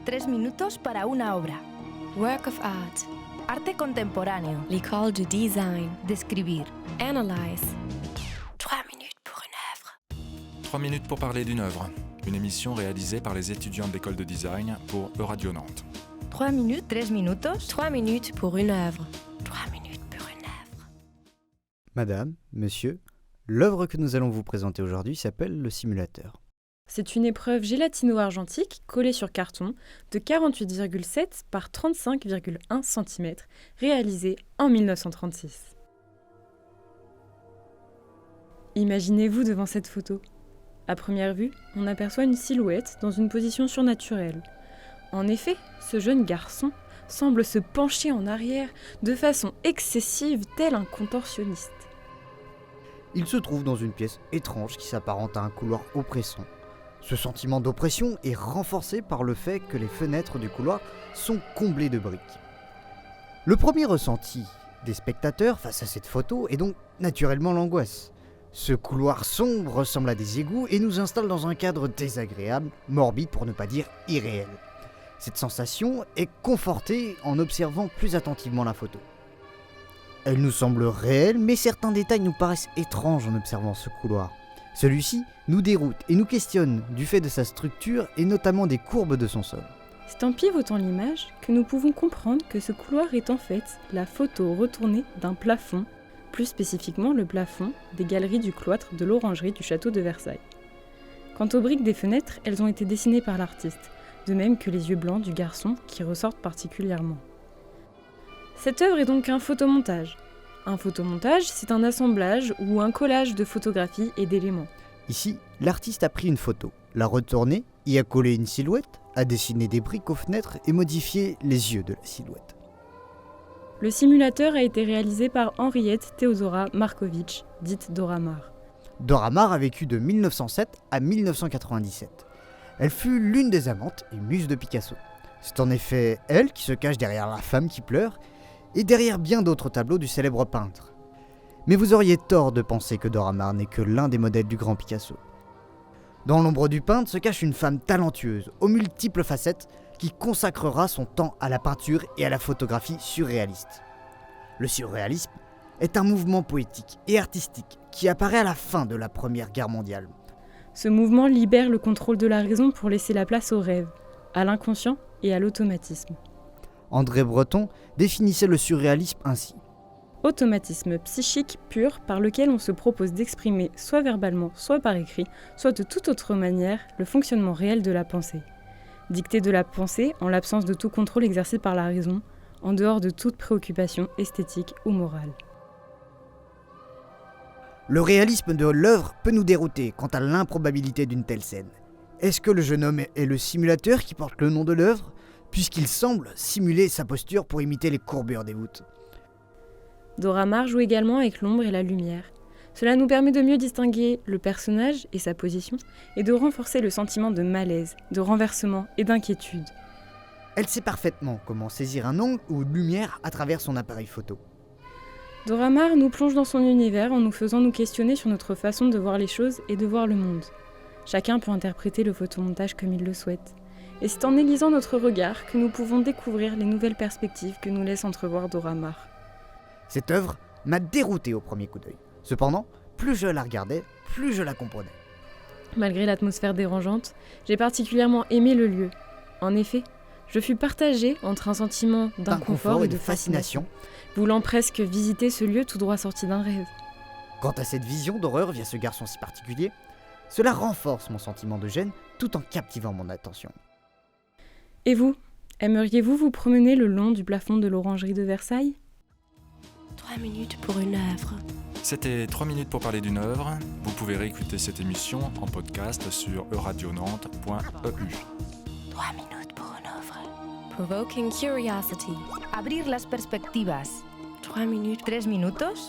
3 minutos para una obra. Work of art. Arte contemporáneo. L'école du design. Describir. Analyze. 3 minutes pour une œuvre. 3 minutes pour parler d'une œuvre. Une émission réalisée par les étudiants de l'école de design pour Euradio Nantes. 3 minutes, 3 minutos. 3 minutes pour une œuvre. 3 minutes pour une œuvre. Madame, monsieur, l'œuvre que nous allons vous présenter aujourd'hui s'appelle Le Simulateur. C'est une épreuve gélatino-argentique collée sur carton de 48,7 par 35,1 cm, réalisée en 1936. Imaginez-vous devant cette photo. À première vue, on aperçoit une silhouette dans une position surnaturelle. En effet, ce jeune garçon semble se pencher en arrière de façon excessive, tel un contorsionniste. Il se trouve dans une pièce étrange qui s'apparente à un couloir oppressant. Ce sentiment d'oppression est renforcé par le fait que les fenêtres du couloir sont comblées de briques. Le premier ressenti des spectateurs face à cette photo est donc naturellement l'angoisse. Ce couloir sombre ressemble à des égouts et nous installe dans un cadre désagréable, morbide pour ne pas dire irréel. Cette sensation est confortée en observant plus attentivement la photo. Elle nous semble réelle, mais certains détails nous paraissent étranges en observant ce couloir. Celui-ci nous déroute et nous questionne du fait de sa structure et notamment des courbes de son sol. C'est en pivotant l'image que nous pouvons comprendre que ce couloir est en fait la photo retournée d'un plafond, plus spécifiquement le plafond des galeries du cloître de l'orangerie du château de Versailles. Quant aux briques des fenêtres, elles ont été dessinées par l'artiste, de même que les yeux blancs du garçon qui ressortent particulièrement. Cette œuvre est donc un photomontage. Un photomontage, c'est un assemblage ou un collage de photographies et d'éléments. Ici, l'artiste a pris une photo, l'a retournée, y a collé une silhouette, a dessiné des briques aux fenêtres et modifié les yeux de la silhouette. Le simulateur a été réalisé par Henriette Theodora Markovitch, dite Dora Maar. Dora Maar a vécu de 1907 à 1997. Elle fut l'une des amantes et muses de Picasso. C'est en effet elle qui se cache derrière La femme qui pleure et derrière bien d'autres tableaux du célèbre peintre. Mais vous auriez tort de penser que Dora Maar n'est que l'un des modèles du grand Picasso. Dans l'ombre du peintre se cache une femme talentueuse, aux multiples facettes, qui consacrera son temps à la peinture et à la photographie surréaliste. Le surréalisme est un mouvement poétique et artistique qui apparaît à la fin de la Première Guerre mondiale. Ce mouvement libère le contrôle de la raison pour laisser la place au rêve, à l'inconscient et à l'automatisme. André Breton définissait le surréalisme ainsi. Automatisme psychique pur par lequel on se propose d'exprimer soit verbalement, soit par écrit, soit de toute autre manière, le fonctionnement réel de la pensée. Dictée de la pensée en l'absence de tout contrôle exercé par la raison, en dehors de toute préoccupation esthétique ou morale. Le réalisme de l'œuvre peut nous dérouter quant à l'improbabilité d'une telle scène. Est-ce que le jeune homme est le simulateur qui porte le nom de l'œuvre, puisqu'il semble simuler sa posture pour imiter les courbures des voûtes? Dora Maar joue également avec l'ombre et la lumière. Cela nous permet de mieux distinguer le personnage et sa position, et de renforcer le sentiment de malaise, de renversement et d'inquiétude. Elle sait parfaitement comment saisir un angle ou une lumière à travers son appareil photo. Dora Maar nous plonge dans son univers en nous faisant nous questionner sur notre façon de voir les choses et de voir le monde. Chacun peut interpréter le photomontage comme il le souhaite. Et c'est en aiguisant notre regard que nous pouvons découvrir les nouvelles perspectives que nous laisse entrevoir Dora Maar. Cette œuvre m'a dérouté au premier coup d'œil. Cependant, plus je la regardais, plus je la comprenais. Malgré l'atmosphère dérangeante, j'ai particulièrement aimé le lieu. En effet, je fus partagée entre un sentiment d'inconfort et de fascination, voulant presque visiter ce lieu tout droit sorti d'un rêve. Quant à cette vision d'horreur via ce garçon si particulier, cela renforce mon sentiment de gêne tout en captivant mon attention. Et vous, aimeriez-vous vous promener le long du plafond de l'orangerie de Versailles ? 3 minutes pour une œuvre. C'était 3 minutes pour parler d'une œuvre. Vous pouvez réécouter cette émission en podcast sur euradionantes.eu. 3 minutes pour une œuvre. Provoking curiosity. Abrir las perspectivas. 3 minutes. 3 minutos.